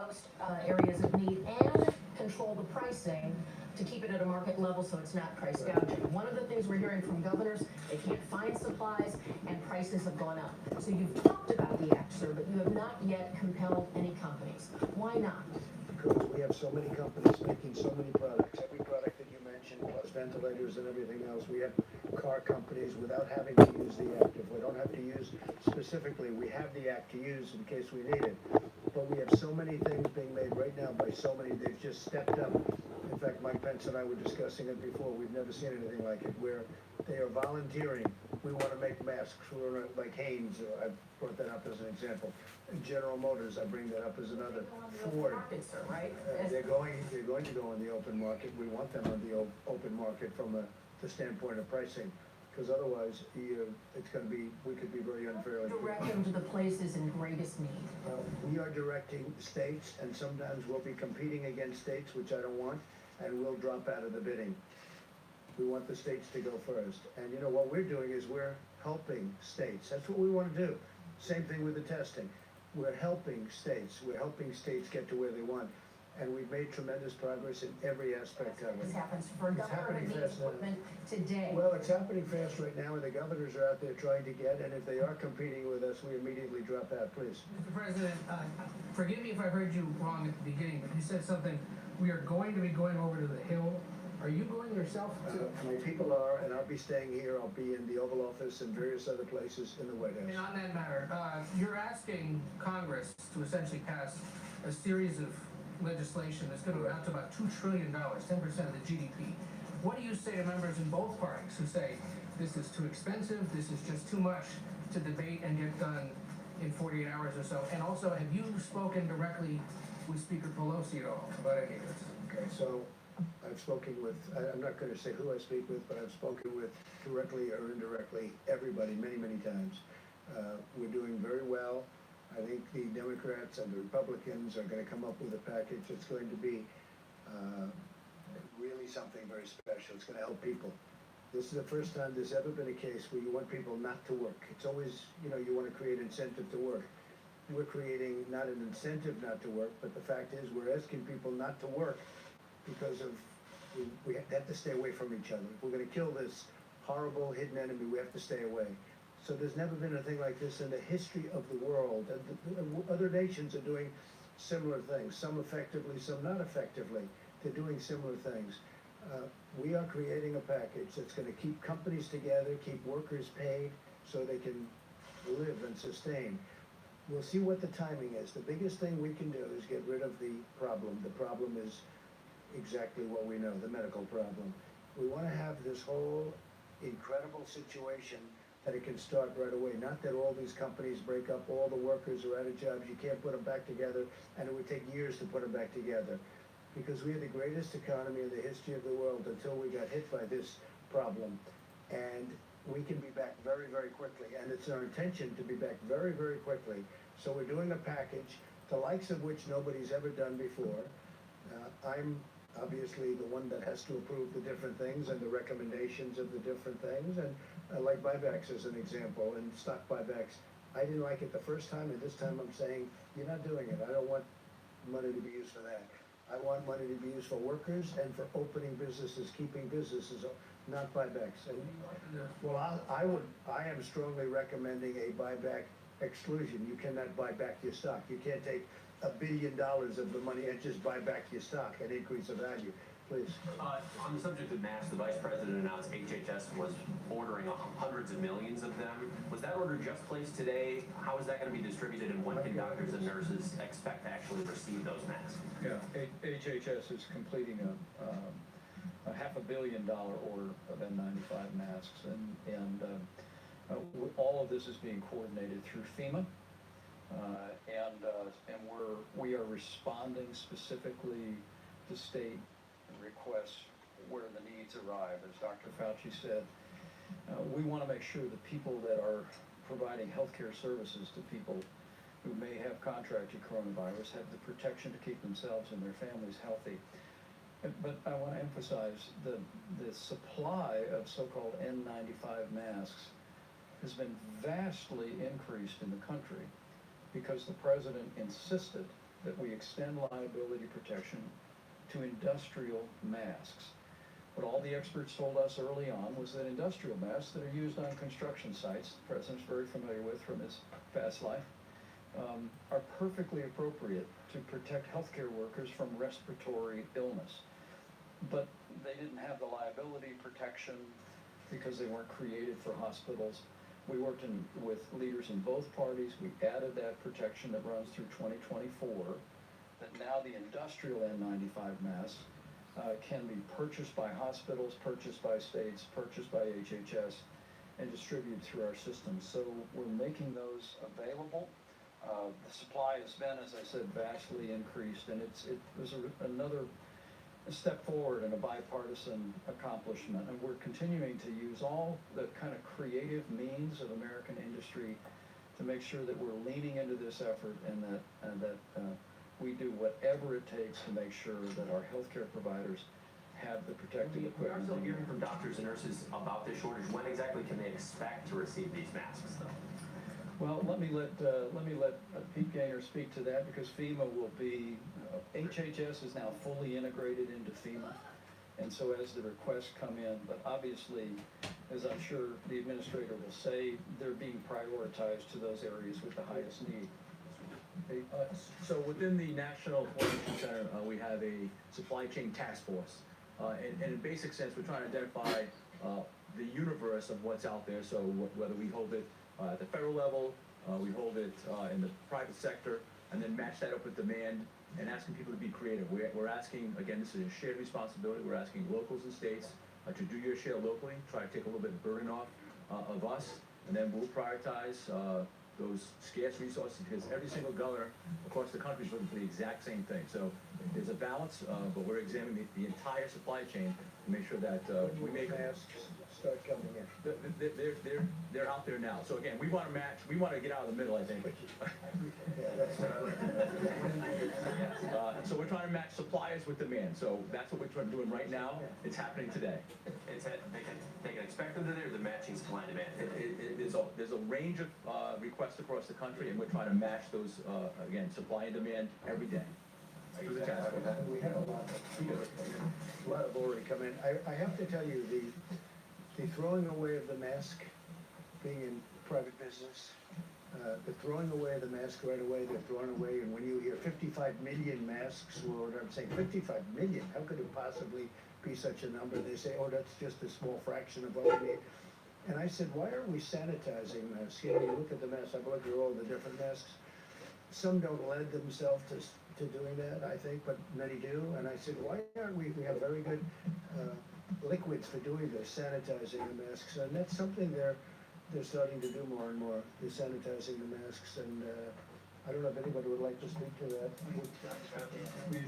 most areas of need and control the pricing to keep it at a market level so it's not price gouging. One of the things we're hearing from governors, they can't find supplies and prices have gone up. So you've talked about the act, sir, but you have not yet compelled any companies. Why not? Because we have so many companies making so many products. Every product that you mentioned, plus ventilators and everything else. We have car companies without having to use the act. If we don't have to use specifically, we have the act to use in case we need it. But we have so many things being made right now by so many, they've just stepped up. In fact, Mike Pence and I were discussing it before. We've never seen anything like it, where they are volunteering. We want to make masks for, like Hanes, I brought that up as an example. General Motors, I bring that up as another. Ford, they're going to go on the open market. We want them on the open market from the standpoint of pricing. Because otherwise, it's going to be, we could be very unfairly. Direct them to the places in greatest need. We are directing states, and sometimes we'll be competing against states, which I don't want, and we'll drop out of the bidding. We want the states to go first. And you know, what we're doing is we're helping states. That's what we want to do. Same thing with the testing. We're helping states. We're helping states get to where they want. And we've made tremendous progress in every aspect of it. This happens for a governor who needs equipment today. Well, it's happening fast right now, and the governors are out there trying to get, and if they are competing with us, we immediately drop out, please. Mr. President, forgive me if I heard you wrong at the beginning, but you said something, we are going to be going over to the Hill. Are you going yourself to? My people are, and I'll be staying here. I'll be in the Oval Office and various other places in the White House. And on that matter, you're asking Congress to essentially pass a series of legislation that's going to amount to about $2 trillion, 10% of the GDP. What do you say to members in both parties who say this is too expensive, this is just too much to debate and get done in 48 hours or so? And also, have you spoken directly with Speaker Pelosi at all about any of this? Okay, so I've spoken with, I'm not going to say who I speak with, but I've spoken with directly or indirectly everybody many, many times. We're doing very well. I think the Democrats and the Republicans are going to come up with a package that's going to be really something very special. It's going to help people. This is the first time there's ever been a case where you want people not to work. It's always, you know, you want to create incentive to work. We're creating not an incentive not to work, but the fact is we're asking people not to work because of, we have to stay away from each other. If we're going to kill this horrible hidden enemy, we have to stay away. So there's never been a thing like this in the history of the world. And other nations are doing similar things, some effectively, some not effectively. They're doing similar things. We are creating a package that's going to keep companies together, keep workers paid so they can live and sustain. We'll see what the timing is. The biggest thing we can do is get rid of the problem. The problem is exactly what we know, the medical problem. We want to have this whole incredible situation that it can start right away. Not that all these companies break up, all the workers are out of jobs, you can't put them back together, and it would take years to put them back together. Because we had the greatest economy in the history of the world until we got hit by this problem. And we can be back very, very quickly. And it's our intention to be back very, very quickly. So we're doing a package, the likes of which nobody's ever done before. I'm obviously the one that has to approve the different things and the recommendations of the different things. And like buybacks as an example, and stock buybacks. I didn't like it the first time, and this time I'm saying, you're not doing it. I don't want money to be used for that. I want money to be used for workers and for opening businesses, keeping businesses, not buybacks. And, well, I am strongly recommending a buyback exclusion. You cannot buy back your stock. You can't take $1 billion of the money and just buy back your stock and increase the value. Please. On the subject of masks, the Vice President announced HHS was ordering hundreds of millions of them. Was that order just placed today? How is that going to be distributed, and when can doctors and nurses expect to actually receive those masks? Yeah, HHS is completing a $500 million order of N95 masks, and all of this is being coordinated through FEMA. And we are responding specifically to state requests where the needs arrive. As Dr. Fauci said, we want to make sure the people that are providing healthcare services to people who may have contracted coronavirus have the protection to keep themselves and their families healthy. But I want to emphasize the supply of so-called N95 masks has been vastly increased in the country because the president insisted that we extend liability protection to industrial masks. What all the experts told us early on was that industrial masks that are used on construction sites, the President's very familiar with from his past life, are perfectly appropriate to protect healthcare workers from respiratory illness. But they didn't have the liability protection because they weren't created for hospitals. We worked with leaders in both parties. We added that protection that runs through 2024, that now the industrial N95 masks can be purchased by hospitals, purchased by states, purchased by HHS, and distributed through our system. So we're making those available. The supply has been, as I said, vastly increased, and it was another step forward and a bipartisan accomplishment. And we're continuing to use all the kind of creative means of American industry to make sure that we're leaning into this effort and that we do whatever it takes to make sure that our healthcare providers have the protective We are equipment. still hearing from doctors and nurses about this shortage. When exactly can they expect to receive these masks, though? Well, let me let Pete Gaynor speak to that, because FEMA will be, HHS is now fully integrated into FEMA. And so as the requests come in, but obviously, as I'm sure the administrator will say, they're being prioritized to those areas with the highest need. So within the National Coordination Center, we have a supply chain task force. And in basic sense, we're trying to identify the universe of what's out there. So whether we hold it at the federal level, we hold it in the private sector, and then match that up with demand and asking people to be creative. We're asking, again, this is a shared responsibility. We're asking locals and states to do your share locally, try to take a little bit of burden off of us, and then we'll prioritize those scarce resources, because every single governor across the country is looking for the exact same thing. So there's a balance, but we're examining the entire supply chain to make sure that we make masks start coming in. they're out there now. So again, we want to match. We want to get out of the middle, I think. Yeah, that's So we're trying to match suppliers with demand. So that's what we're doing right now. It's happening today. They can expect them to do the matching supply and demand. There's a range of requests across the country, and we're trying to match those, again, supply and demand every day. Through the task force. We had a lot of already come in. I have to tell you, the throwing away of the mask, being in private business, the throwing away of the mask right away, they're thrown away, and when you hear 55 million masks, or I'm saying 55 million, how could it possibly be such a number? They say, oh, that's just a small fraction of what we need. And I said, why aren't we sanitizing masks? You know, you look at the masks, I've looked at all the different masks. Some don't lend themselves to doing that, I think, but many do. And I said, why aren't we have very good liquids for doing this, sanitizing the masks. And that's something they're starting to do more and more, is sanitizing the masks. And I don't know if anybody would like to speak to that. You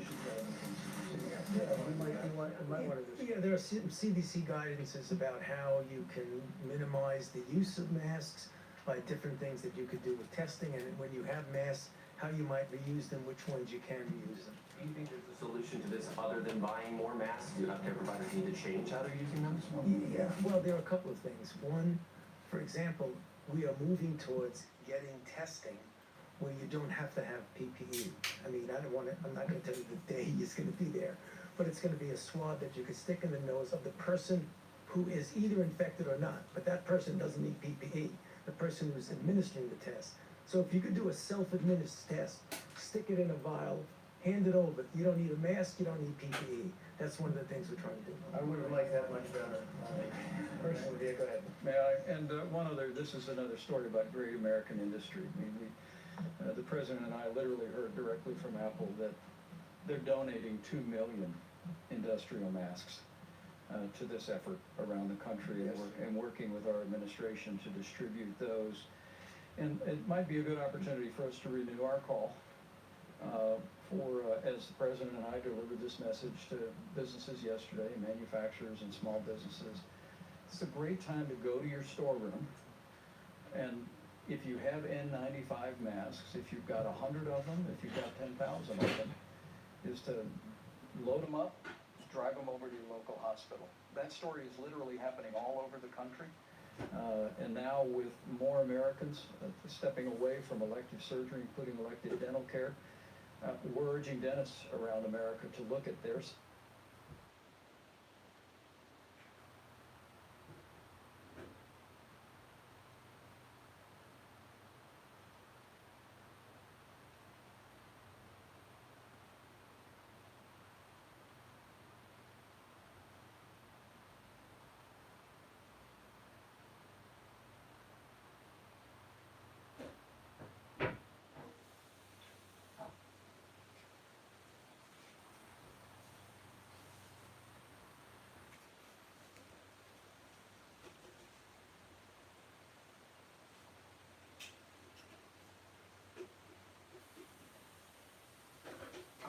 might want to. Yeah, there are some CDC guidances about how you can minimize the use of masks by different things that you could do with testing, and when you have masks, how you might reuse them, which ones you can reuse them. Do you think there's a solution to this other than buying more masks? Do healthcare providers need to change how they're using them? Yeah, well, there are a couple of things. One, for example, we are moving towards getting testing where you don't have to have PPE. I mean, I'm not going to tell you the day it's going to be there, but it's going to be a swab that you could stick in the nose of the person who is either infected or not, but that person doesn't need PPE, the person who's administering the test. So if you could do a self-administered test, stick it in a vial, hand it over. You don't need a mask, you don't need PPE. That's one of the things we're trying to do. I would have liked that much better. Personally, yeah, go ahead. May I? And one other, this is another story about great American industry. I mean, the president and I literally heard directly from Apple that they're donating 2 million industrial masks to this effort around the country, Yes. and working with our administration to distribute those. And it might be a good opportunity for us to renew our call as the president and I delivered this message to businesses yesterday, manufacturers and small businesses. It's a great time to go to your storeroom, and if you have N95 masks, if you've got 100 of them, if you've got 10,000 of them, is to load them up, drive them over to your local hospital. That story is literally happening all over the country. And now with more Americans stepping away from elective surgery, including elective dental care, We're urging dentists around America to look at their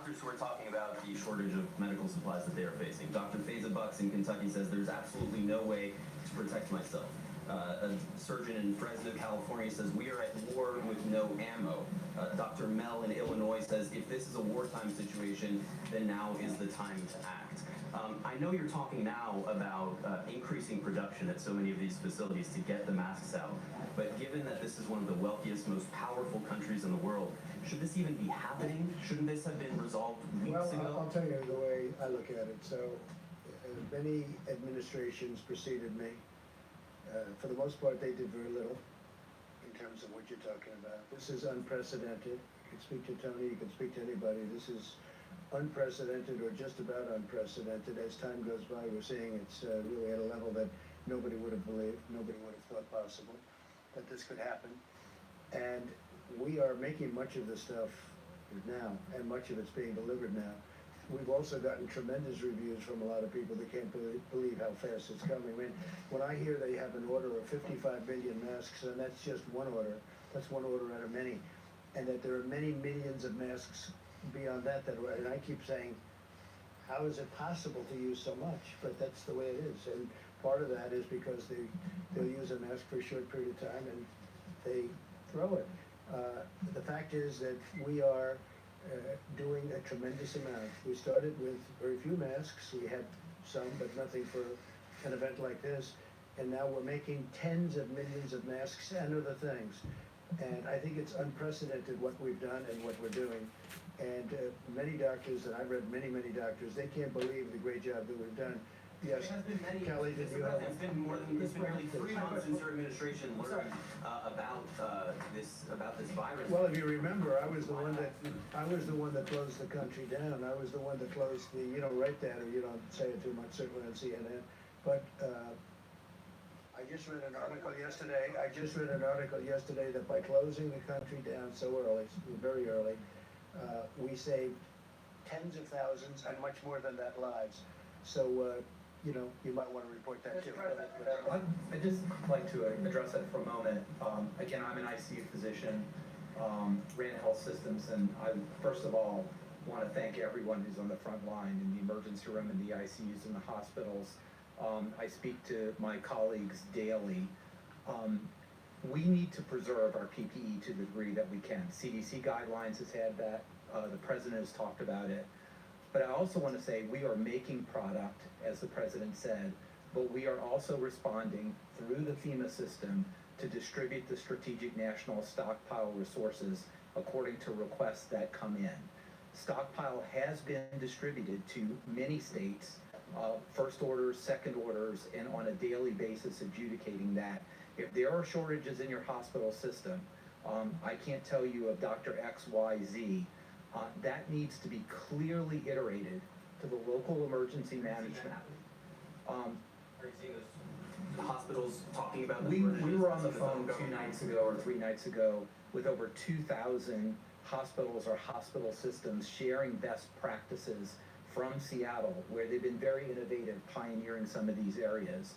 Doctors who are talking about the shortage of medical supplies that they are facing. Dr. Faiza Bucks in Kentucky says there's absolutely no way to protect myself. A surgeon in Fresno, California says we are at war with no ammo. Dr. Mel in Illinois says if this is a wartime situation, then now is the time to act. I know you're talking now about increasing production at so many of these facilities to get the masks out, but given that this is one of the wealthiest, most powerful countries in the world, should this even be happening? Shouldn't this have been resolved weeks ago? I'll tell you the way I look at it. So, many administrations preceded me. For the most part, they did very little in terms of what you're talking about. This is unprecedented. You can speak to Tony, you can speak to anybody. This is unprecedented or just about unprecedented. As time goes by, we're seeing it's really at a level that nobody would have believed, nobody would have thought possible that this could happen. And we are making much of this stuff now, and much of it's being delivered now. We've also gotten tremendous reviews from a lot of people that can't believe how fast it's coming. I mean, when I hear they have an order of 55 million masks, and that's just one order, that's one order out of many, and that there are many millions of masks beyond that, and I keep saying, how is it possible to use so much? But that's the way it is, and part of that is because they'll use a mask for a short period of time and they throw it. The fact is that we are doing a tremendous amount. We started with very few masks. We had some, but nothing for an event like this. And now we're making tens of millions of masks and other things. And I think it's unprecedented what we've done and what we're doing. And many doctors, and I've read many doctors, they can't believe the great job that we've done. Yes, It has been many, Kelly, did you have? it's been nearly 3 months since your administration learned about this virus. Well, if you remember, I was the one that closed the country down. I was the one that closed the, you don't write that or you don't say it too much, certainly on CNN. But I just read an article yesterday that by closing the country down so early, very early, we saved tens of thousands and much more than that lives. So, you might want to report that too. I'd just like to address that for a moment. Again, I'm an ICU physician, ran health systems, and I first of all want to thank everyone who's on the front line in the emergency room, in the ICUs, in the hospitals. I speak to my colleagues daily. We need to preserve our PPE to the degree that we can. CDC guidelines has had that. The president has talked about it. But I also want to say we are making product, as the president said, but we are also responding through the FEMA system to distribute the strategic national stockpile resources according to requests that come in. Stockpile has been distributed to many states, first orders, second orders, and on a daily basis adjudicating that. If there are shortages in your hospital system, I can't tell you of Dr. XYZ, that needs to be clearly iterated to the local emergency management. Are you seeing the hospitals talking about this? We were on the phone 2 nights ago or 3 nights ago with over 2,000 hospitals or hospital systems sharing best practices from Seattle, where they've been very innovative, pioneering some of these areas.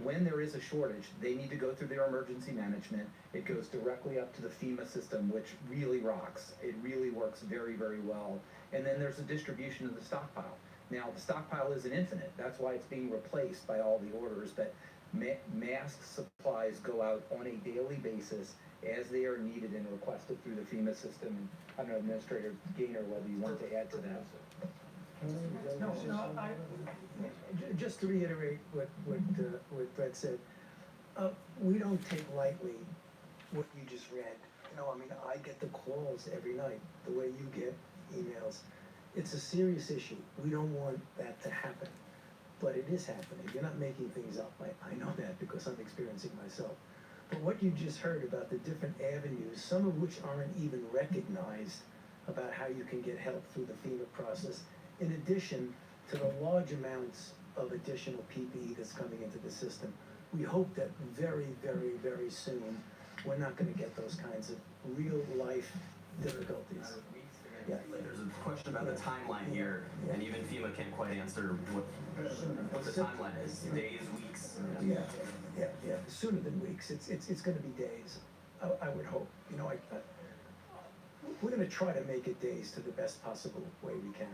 When there is a shortage, they need to go through their emergency management. It goes directly up to the FEMA system, which really rocks. It really works very well. And then there's a distribution of the stockpile. Now, the stockpile isn't infinite. That's why it's being replaced by all the orders. But mask supplies go out on a daily basis as they are needed and requested through the FEMA system. And I don't know, Administrator Gaynor, whether you want to add to that. Just to reiterate what Brett said, we don't take lightly what you just read. You know, I mean, I get the calls every night, the way you get emails. It's a serious issue. We don't want that to happen, but it is happening. You're not making things up. I know that because I'm experiencing myself. But what you just heard about the different avenues, some of which aren't even recognized about how you can get help through the FEMA process, in addition to the large amounts of additional PPE that's coming into the system, we hope that very, very, very soon, we're not gonna get those kinds of real life difficulties. Yeah. There's a question about the timeline here, and even FEMA can't quite answer what the timeline is. Days, weeks? Yeah, sooner than weeks. It's gonna be days, I would hope. You know, we're gonna try to make it days to the best possible way we can.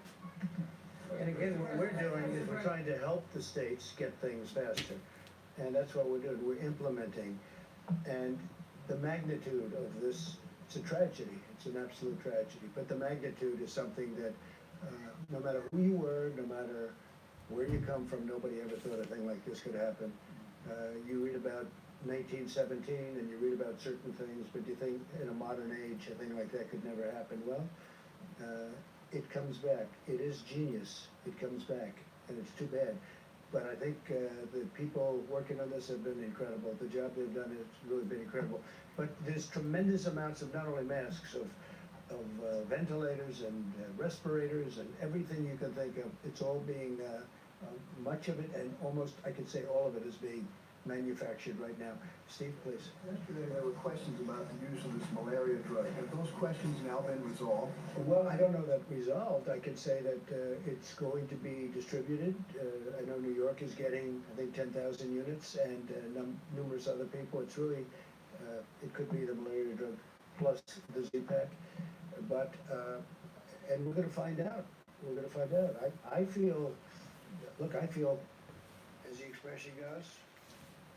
And again, what we're doing is we're trying to help the states get things faster. And that's what we're doing, we're implementing. And the magnitude of this, it's a tragedy, it's an absolute tragedy. But the magnitude is something that, no matter who you were, no matter where you come from, nobody ever thought a thing like this could happen. You read about 1917 and you read about certain things, but you think in a modern age, a thing like that could never happen. Well, it comes back. It is genius. It comes back, and it's too bad. But I think the people working on this have been incredible. The job they've done has really been incredible. But there's tremendous amounts of not only masks, of ventilators and respirators and everything you can think of. It's all being, much of it, and almost, I could say all of it is being manufactured right now. Steve, please. Yesterday, there were questions about the use of this malaria drug. Have those questions now been resolved? Well, I don't know that resolved. I can say that it's going to be distributed. I know New York is getting, I think, 10,000 units, and numerous other people. It's really, it could be the malaria drug plus the Z-Pack. But, and we're going to find out. We're going to find out. I feel, look, I feel, as the expression goes,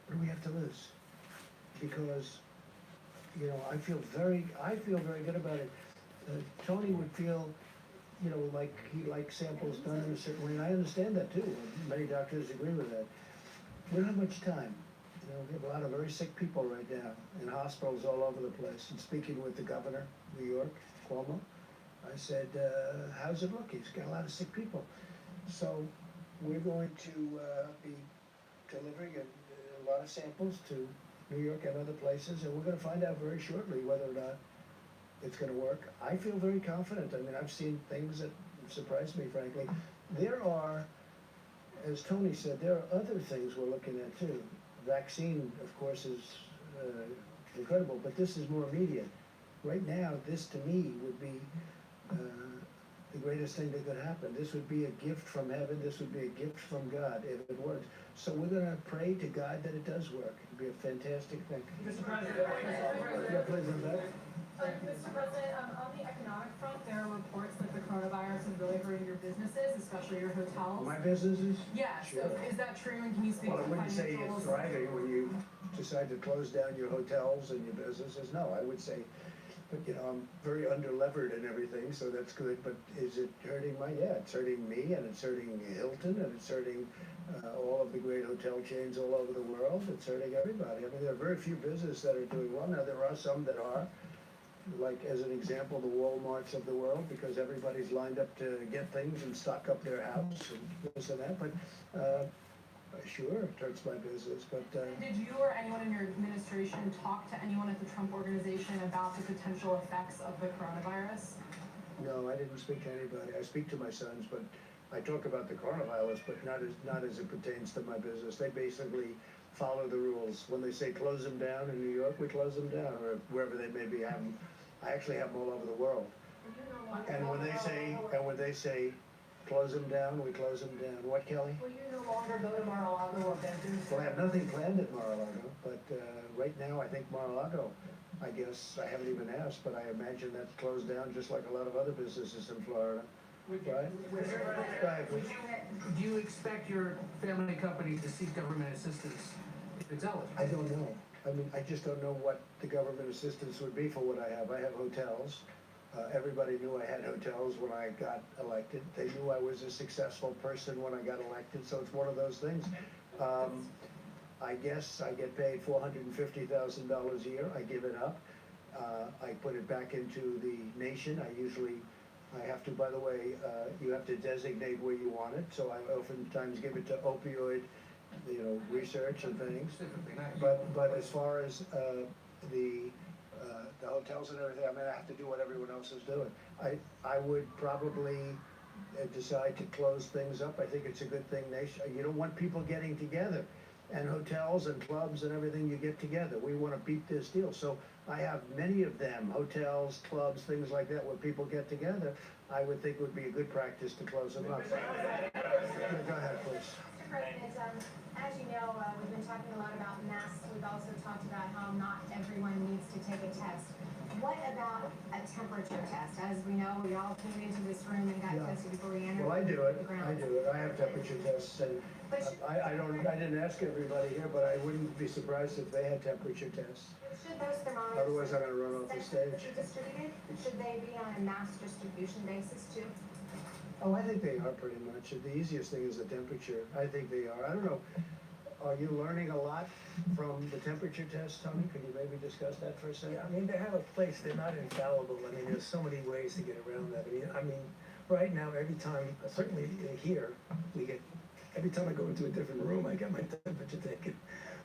what do we have to lose? Because, you know, I feel very good about it. Tony would feel, you know, like he likes samples done in a certain way, and I understand that too. Many doctors agree with that. We don't have much time. You know, we have a lot of very sick people right now in hospitals all over the place. And speaking with the governor of New York, Cuomo, I said, how's it look? He's got a lot of sick people. So we're going to be delivering a lot of samples to New York and other places, and we're going to find out very shortly whether or not it's going to work. I feel very confident. I mean, I've seen things that surprised me, frankly. There are, as Tony said, there are other things we're looking at too. Vaccine, of course, is incredible, but this is more immediate. Right now, this to me would be the greatest thing that could happen. This would be a gift from heaven. This would be a gift from God if it works. So we're going to pray to God that it does work. It'd be a fantastic thing. Mr. President. Yeah, please, Rebecca. Mr. President, on the economic front, there are reports that the coronavirus is really hurting your businesses, especially your hotels. My businesses? Yeah, so Sure. is that true, and can you speak Well, I to wouldn't say financials? it's thriving when you decide to close down your hotels and your businesses. No, I would say, but you know, I'm very under-levered and everything, so that's good. But is it hurting yeah, it's hurting me, and it's hurting Hilton, and it's hurting all of the great hotel chains all over the world. It's hurting everybody. I mean, there are very few businesses that are doing well. Now, there are some that are, like as an example, the Walmarts of the world, because everybody's lined up to get things and stock up their house and this and that. But sure, it hurts my business. But Did you or anyone in your administration talk to anyone at the Trump organization about the potential effects of the coronavirus? no, I didn't speak to anybody. I speak to my sons, but I talk about the coronavirus, but not as it pertains to my business. They basically follow the rules. When they say close them down in New York, we close them down, or wherever they may be. I actually have them all over the world. And when they say close them down, we close them down. What, Kelly? Will you no longer go to Mar-a-Lago or Benton? Well, I have nothing planned at Mar-a-Lago, but right now I think Mar-a-Lago, I guess, I haven't even asked, but I imagine that's closed down just like a lot of other businesses in Florida. Right? Right. Do you expect your family company to seek government assistance if it's eligible? I don't know. I mean, I just don't know what the government assistance would be for what I have. I have hotels. Everybody knew I had hotels when I got elected. They knew I was a successful person when I got elected, so it's one of those things. I guess I get paid $450,000 a year. I give it up. I put it back into the nation. I have to, by the way, you have to designate where you want it, so I oftentimes give it to opioid, research and things. Specifically, not you. But as far as the hotels and everything, I mean, I have to do what everyone else is doing. I would probably decide to close things up. I think it's a good thing. You don't want people getting together. And hotels and clubs and everything, you get together. We want to beat this deal. So I have many of them, hotels, clubs, things like that, where people get together. I would think would be a good practice to close them up. Yeah, go ahead, please. Mr. President, as you know, we've been talking a lot about masks. We've also talked about how not everyone needs to take a test. What about a temperature test? As we know, we all came into this room and got tested before we entered. Well, I do it. the grounds. I have temperature tests, and I didn't ask everybody here, but I wouldn't be surprised if they had temperature tests. Should those thermometers Otherwise, I'm gonna run off the stage. be distributed? Should they be on a mass distribution basis too? Oh, I think they are pretty much. The easiest thing is the temperature. I think they are. I don't know. Are you learning a lot from the temperature test, Tony? Could you maybe discuss that for a second? Yeah, I mean, they have a place, they're not infallible, I mean, there's so many ways to get around that. I mean, right now, every time, certainly here, every time I go into a different room, I get my temperature taken.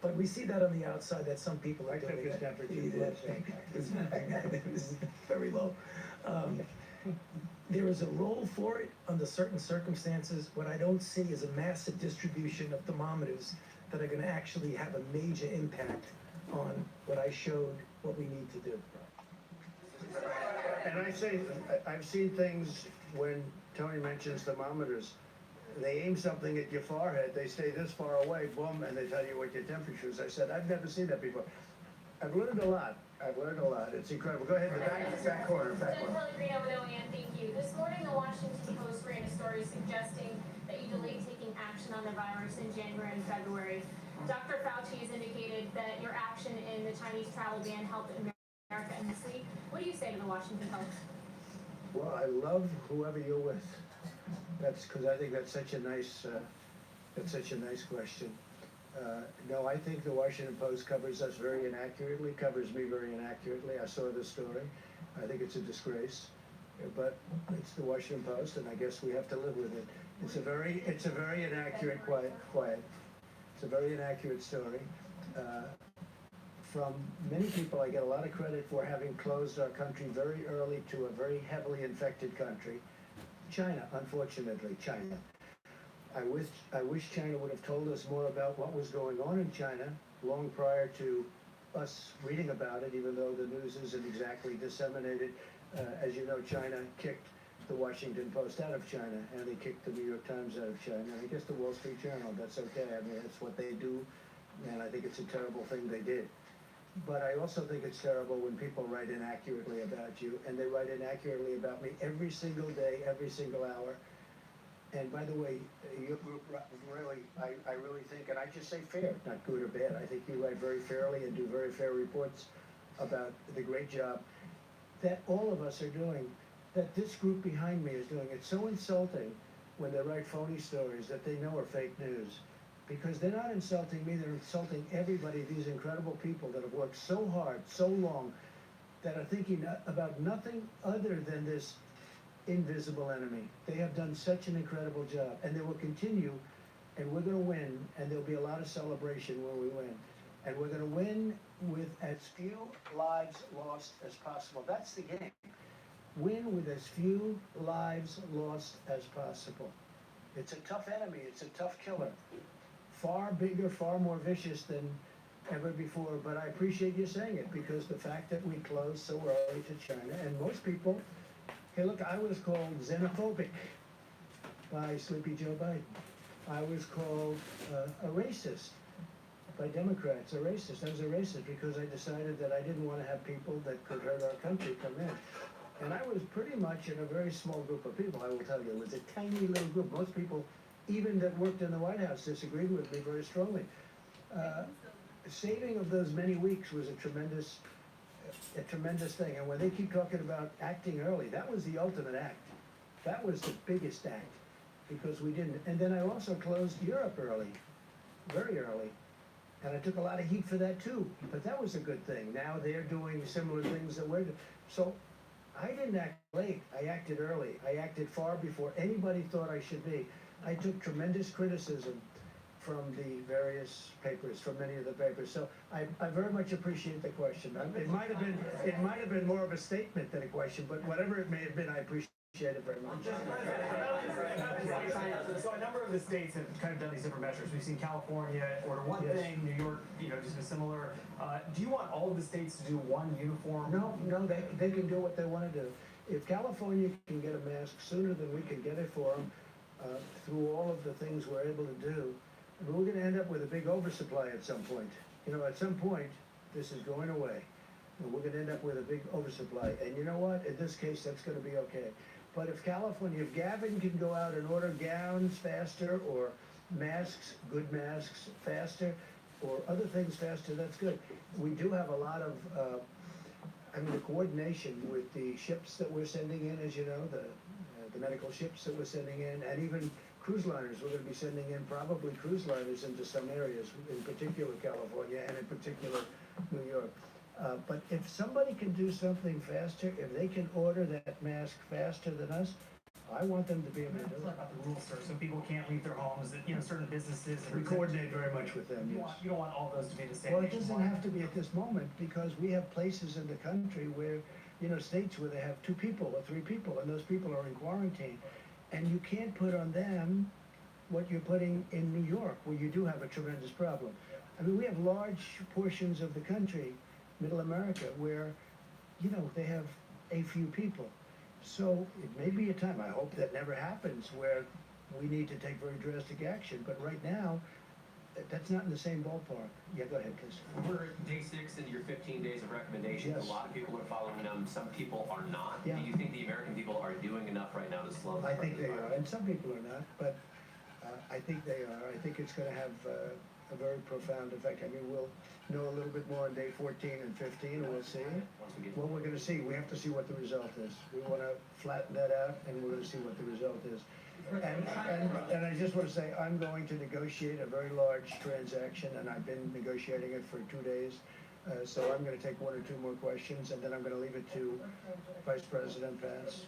But we see that on the outside, that some people are I took doing his that. temperature. It's very low. There is a role for it under certain circumstances. What I don't see is a massive distribution of thermometers that are gonna actually have a major impact on what I showed, what we need to do. And I've seen things when Tony mentions thermometers. They aim something at your forehead, they stay this far away, boom, and they tell you what your temperature is. I said, I've never seen that before. I've learned a lot. It's incredible. Go ahead, the back corner. Pellegrino with OAN, thank you. This morning, the Washington Post ran a story suggesting that you delayed taking action on the virus in January and February. Dr. Fauci has indicated that your action in the Chinese travel ban helped America immensely. What do you say to the Washington Post? Well, I love whoever you're with. That's because I think that's such a nice question. No, I think the Washington Post covers us very inaccurately, covers me very inaccurately. I saw the story. I think it's a disgrace, but it's the Washington Post, and I guess we have to live with it. It's a very inaccurate, It's a very inaccurate story. From many people, I get a lot of credit for having closed our country very early to a very heavily infected country. China, unfortunately, China. I wish China would have told us more about what was going on in China long prior to us reading about it, even though the news isn't exactly disseminated. As you know, China kicked the Washington Post out of China, and they kicked the New York Times out of China, and I guess the Wall Street Journal. That's okay. I mean, that's what they do, and I think it's a terrible thing they did. But I also think it's terrible when people write inaccurately about you, and they write inaccurately about me every single day, every single hour. And by the way, I really think, and I just say fair, not good or bad. I think you write very fairly and do very fair reports about the great job that all of us are doing, that this group behind me is doing. It's so insulting when they write phony stories that they know are fake news. Because they're not insulting me, they're insulting everybody, these incredible people that have worked so hard, so long, that are thinking about nothing other than this invisible enemy. They have done such an incredible job, and they will continue, and we're going to win, and there'll be a lot of celebration when we win. And we're going to win with as few lives lost as possible. That's the game. Win with as few lives lost as possible. It's a tough enemy, it's a tough killer. Far bigger, far more vicious than ever before, but I appreciate you saying it, because the fact that we closed so early to China, and most people, hey look, I was called xenophobic by Sleepy Joe Biden. I was called a racist by Democrats, a racist. I was a racist because I decided that I didn't want to have people that could hurt our country come in. And I was pretty much in a very small group of people, I will tell you. It was a tiny little group. Most people, even that worked in the White House, disagreed with me very strongly. Saving of those many weeks was a tremendous thing. And when they keep talking about acting early, that was the ultimate act. That was the biggest act, because we didn't. And then I also closed Europe early, very early. And I took a lot of heat for that too, but that was a good thing. Now they're doing similar things that we're doing. So I didn't act late, I acted early. I acted far before anybody thought I should be. I took tremendous criticism from the various papers, from many of the papers. So I very much appreciate the question. It might have been more of a statement than a question, but whatever it may have been, I appreciate it very much. So a number of the states have kind of done these different measures. We've seen California order one Yes. thing, New York, just a similar. Do you want all of the states to do one uniform? No, they can do what they want to do. If California can get a mask sooner than we can get it for them, through all of the things we're able to do, we're going to end up with a big oversupply at some point. At some point, this is going away. And we're going to end up with a big oversupply. And you know what? In this case, that's going to be okay. But if Gavin can go out and order gowns faster, or masks, good masks faster, or other things faster, that's good. We do have a lot of, the coordination with the ships that we're sending in, as you know, the medical ships that we're sending in, and even cruise liners. We're going to be sending in probably cruise liners into some areas, in particular California and in particular New York. But if somebody can do something faster, if they can order that mask faster than us, I want them to be able to do it. About the rules, sir, so people can't leave their homes, that, certain businesses. We coordinate very much with them, yes. You don't want all those to be the same. Well, it doesn't have to be at this moment, because we have places in the country where, states where they have 2 people or 3 people, and those people are in quarantine. And you can't put on them what you're putting in New York, where you do have a tremendous problem. We have large portions of the country, Middle America, where, they have a few people. So it may be a time, I hope that never happens, where we need to take very drastic action. But right now, that's not in the same ballpark. Yeah, go ahead, Chris. We're at day 6 into your 15 days of recommendations. Yes. A lot of people are following them. Some people are not. Yeah. Do you think the American people are doing enough right now to slow I the think they virus? are, and some people are not, but I think they are. I think it's going to have a very profound effect. We'll know a little bit more on day 14 and 15, and we'll see. Once we get What we're going to see, we have to see what the result is. We want to flatten that out, and we're going to see what the result is. And I just want to say, I'm going to negotiate a very large transaction, and I've been negotiating it for 2 days. So I'm going to take 1 or 2 more questions, and then I'm going to leave it to Vice President Pence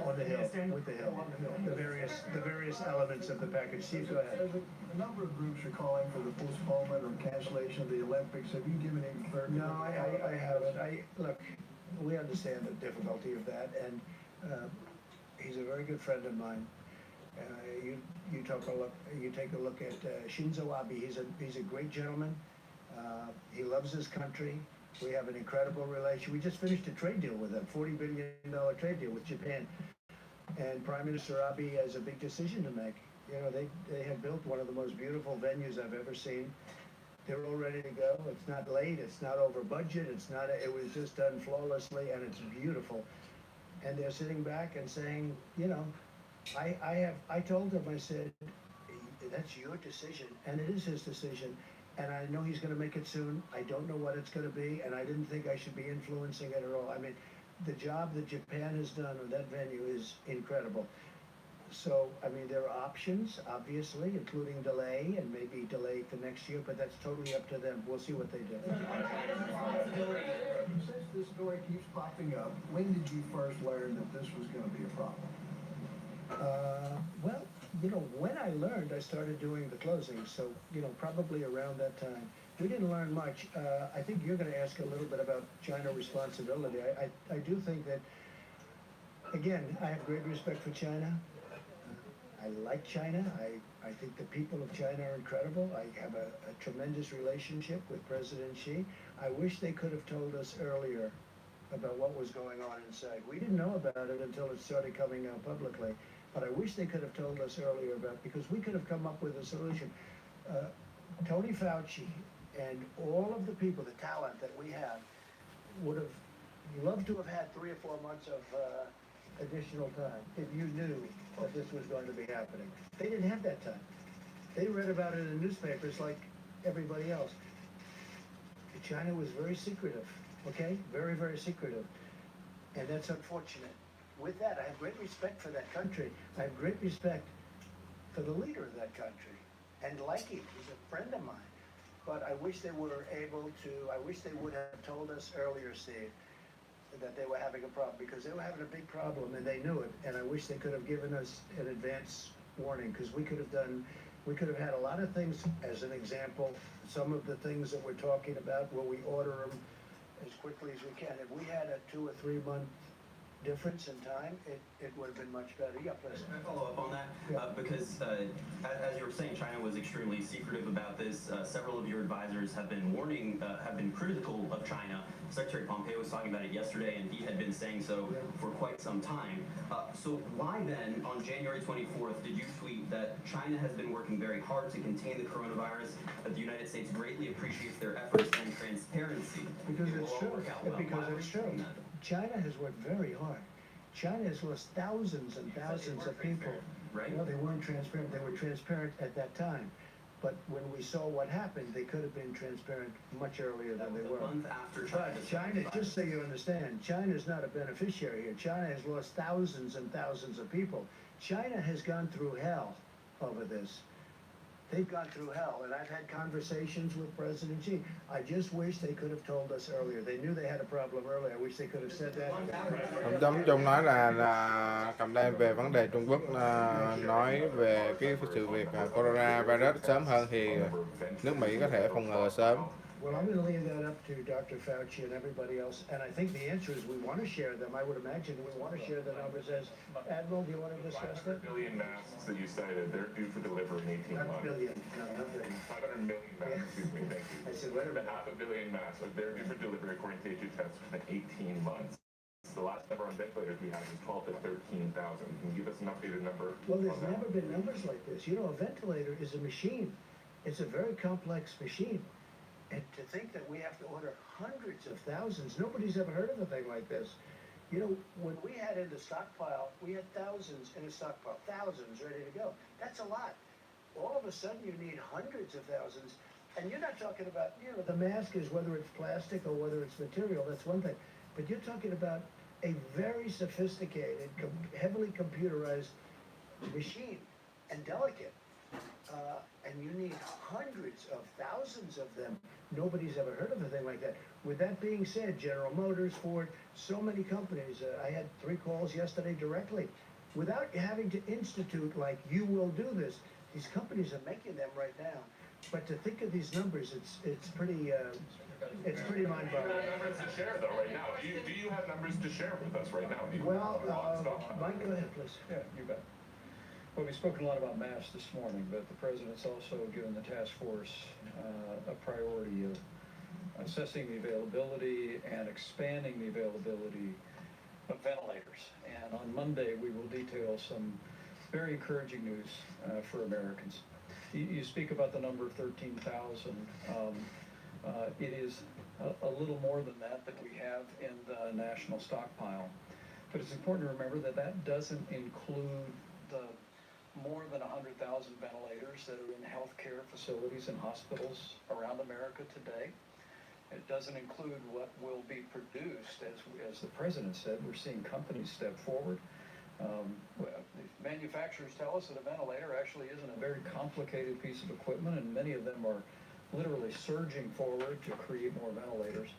on the Hill, with the Hill, the various elements of the package. Steve, go ahead. A number of groups are calling for the postponement or cancellation of the Olympics. Have you given any further? No, I haven't. Look, we understand the difficulty of that, and he's a very good friend of mine. You take a look at Shinzo Abe. He's a great gentleman. He loves his country. We have an incredible relation. We just finished a trade deal with them, $40 billion trade deal with Japan. And Prime Minister Abe has a big decision to make. They have built one of the most beautiful venues I've ever seen. They're all ready to go. It's not late. It's not over budget. It was just done flawlessly, and it's beautiful. And they're sitting back and saying, I told them, I said, that's your decision, and it is his decision. And I know he's going to make it soon. I don't know what it's going to be, and I didn't think I should be influencing it at all. The job that Japan has done on that venue is incredible. So, there are options, obviously, including delay, and maybe delay for next year, but that's totally up to them. We'll see what they do. Since this story keeps popping up, when did you first learn that this was going to be a problem? Well, when I learned, I started doing the closing, so, probably around that time. We didn't learn much. I think you're going to ask a little bit about China responsibility. I do think that, again, I have great respect for China. I like China. I think the people of China are incredible. I have a tremendous relationship with President Xi. I wish they could have told us earlier about what was going on inside. We didn't know about it until it started coming out publicly. But I wish they could have told us earlier because we could have come up with a solution. Tony Fauci and all of the people, the talent that we have, would have loved to have had 3 or 4 months of additional time if you knew that this was going to be happening. They didn't have that time. They read about it in newspapers like everybody else. China was very secretive, okay? Very, very secretive. And that's unfortunate. With that, I have great respect for that country. I have great respect for the leader of that country. And like him, he's a friend of mine. But I wish they were able to, I wish they would have told us earlier, Steve, that they were having a problem, because they were having a big problem and they knew it. And I wish they could have given us an advance warning, because we could have had a lot of things, as an example, some of the things that we're talking about where we order them as quickly as we can. If we had a 2 or 3 month difference in time, it would have been much better. Yeah, please. Can I follow up on that? Yeah. Because as you were saying, China was extremely secretive about this. Several of your advisors have been warning, have been critical of China. Secretary Pompeo was talking about it yesterday, and he had been saying so for quite some time. So why then, on January 24th, did you tweet that China has been working very hard to contain the coronavirus, that the United States greatly appreciates their efforts and transparency? Because It will it's all true. work out well. Because Why were it's you true. doing that? China has worked very hard. China has lost thousands and thousands of people. Right? Well, they weren't transparent. They were transparent at that time. But when we saw what happened, they could have been transparent much earlier than they That were. was a month after But China, China. just so you understand, China is not a beneficiary here. China has lost thousands and thousands of people. China has gone through hell over this. They've gone through hell, and I've had conversations with President Xi. I just wish they could have told us earlier. They knew they had a problem earlier. I wish they could have said that. Ông Trump Trung nói là cầm đây về vấn đề Trung Quốc, nói về cái sự việc coronavirus sớm hơn thì nước Mỹ có thể phòng ngừa sớm. Well, I'm going to leave that up to Dr. Fauci and everybody else, and I think the answer is we want to share them. I would imagine we want to share the numbers. As Admiral, do you want to discuss that? 500 billion masks that you cited, they're due for delivery in 18 Not months. billion, no, not billion. 500 million masks, excuse me, thank you. I said, wait a minute. Half a billion masks, they're due for delivery according to HHS within 18 months. The last number on ventilators we have is 12 to 13,000. Can you give us an updated number? Well, there's on that? never been numbers like this. You know, a ventilator is a machine. It's a very complex machine. And to think that we have to order hundreds of thousands, nobody's ever heard of a thing like this. You know, when we had in the stockpile, we had thousands in a stockpile, thousands ready to go. That's a lot. All of a sudden, you need hundreds of thousands. And you're not talking about, you know, the mask is whether it's plastic or whether it's material, that's one thing. But you're talking about a very sophisticated, heavily computerized machine and delicate. And you need hundreds of thousands of them. Nobody's ever heard of a thing like that. With that being said, General Motors, Ford, so many companies, I had 3 calls yesterday directly. Without having to institute like you will do this, these companies are making them right now. But to think of these numbers, it's pretty mind-boggling. Do you have numbers to share though right now? Do you have numbers to share with us right now? Well, Mike, go ahead, please. Yeah, you bet. Well, we've spoken a lot about masks this morning, but the president's also given the task force a priority of assessing the availability and expanding the availability of ventilators. And on Monday, we will detail some very encouraging news for Americans. You speak about the number of 13,000. It is a little more than that we have in the national stockpile. But it's important to remember that that doesn't include the more than 100,000 ventilators that are in healthcare facilities and hospitals around America today. It doesn't include what will be produced. As the president said, we're seeing companies step forward. Manufacturers tell us that a ventilator actually isn't a very complicated piece of equipment, and many of them are literally surging forward to create more ventilators.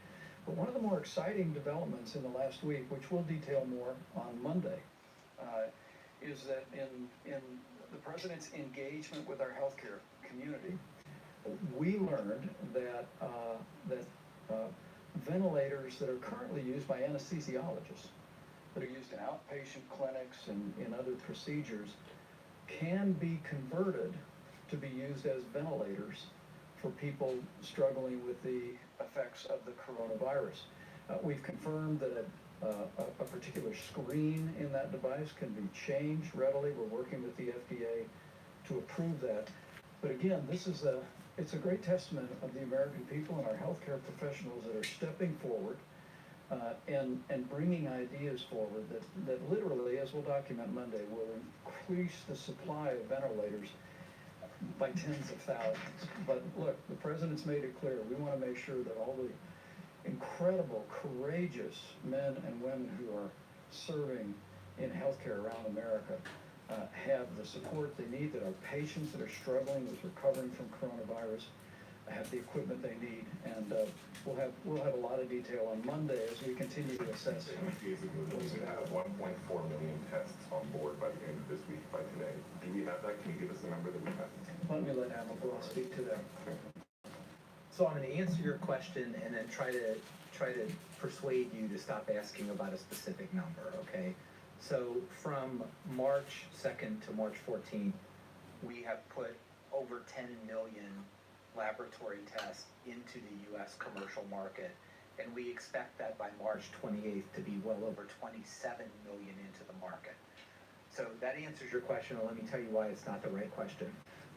But one of the more exciting developments in the last week, which we'll detail more on Monday, is that in the president's engagement with our healthcare community, we learned that ventilators that are currently used by anesthesiologists, that are used in outpatient clinics and in other procedures, can be converted to be used as ventilators for people struggling with the effects of the coronavirus. We've confirmed that a particular screen in that device can be changed readily. We're working with the FDA to approve that. But again, it's a great testament of the American people and our healthcare professionals that are stepping forward and bringing ideas forward that literally, as we'll document Monday, will increase the supply of ventilators by tens of thousands. But look, the president's made it clear. We want to make sure that all the incredible, courageous men and women who are serving in healthcare around America have the support they need, that our patients that are struggling with recovering from coronavirus have the equipment they need, and we'll have a lot of detail on Monday as we continue to assess. Basically, we're going to have 1.4 million tests on board by the end of this week, by today. Do we have that? Can you give us the number that we have? Why don't we let Abigail speak to that? So I'm going to answer your question and then try to persuade you to stop asking about a specific number, okay? So from March 2nd to March 14th, we have put over 10 million laboratory tests into the U.S. commercial market, and we expect that by March 28th to be well over 27 million into the market. So that answers your question, and let me tell you why it's not the right question.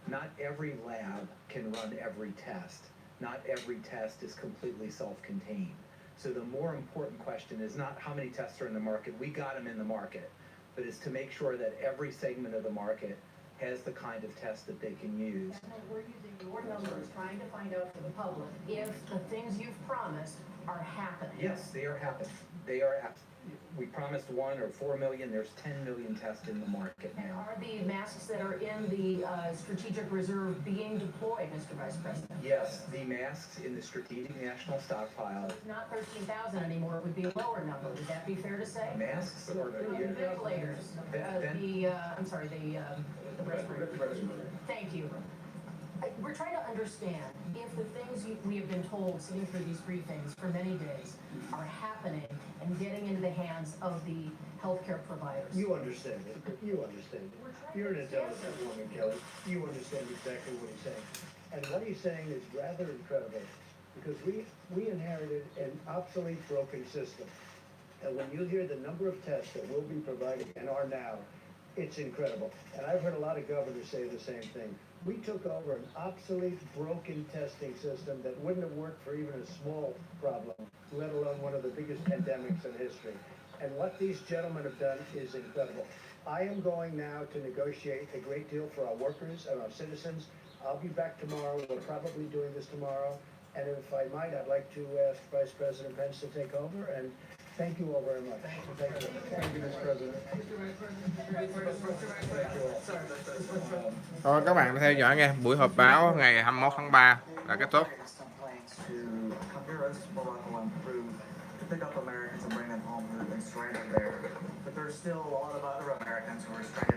Not every lab can run every test. Not every test is completely self-contained. So the more important question is not how many tests are in the market. We got them in the market, but it's to make sure that every segment of the market has the kind of test that they can use. And then we're using your numbers, trying to find out for the public if the things you've promised are happening. Yes, they are happening. They are. We promised 1 or 4 million. There's 10 million tests in the market And now. are the masks that are in the strategic reserve being deployed, Mr. Vice President? Yes, the masks in the strategic national stockpile. It's not 13,000 anymore, it would be a lower number, would that be fair to say? Masks or The ventilators, I'm sorry, the respirators. Thank you. We're trying to understand if the things we have been told, sitting through these briefings for many days, are happening and getting into the hands of the healthcare providers. You understand it. You understand it. You're an intelligent woman, Kelly. You understand exactly what he's saying. And what he's saying is rather incredible, because we inherited an obsolete, broken system. And when you hear the number of tests that we'll be providing and are now, it's incredible. And I've heard a lot of governors say the same thing. We took over an obsolete, broken testing system that wouldn't have worked for even a small problem, let alone one of the biggest pandemics in history. And what these gentlemen have done is incredible. I am going now to negotiate a great deal for our workers and our citizens. I'll be back tomorrow. We're probably doing this tomorrow. And if I might, I'd like to ask Vice President Pence to take over. And thank you all very much. Thank you. Thank you, Mr. President. Thôi các bạn theo dõi nghe, buổi họp báo ngày 21 tháng 3 đã kết thúc. Pick up Americans and bring them home who have been stranded there. But there's still a lot of other Americans who are stranded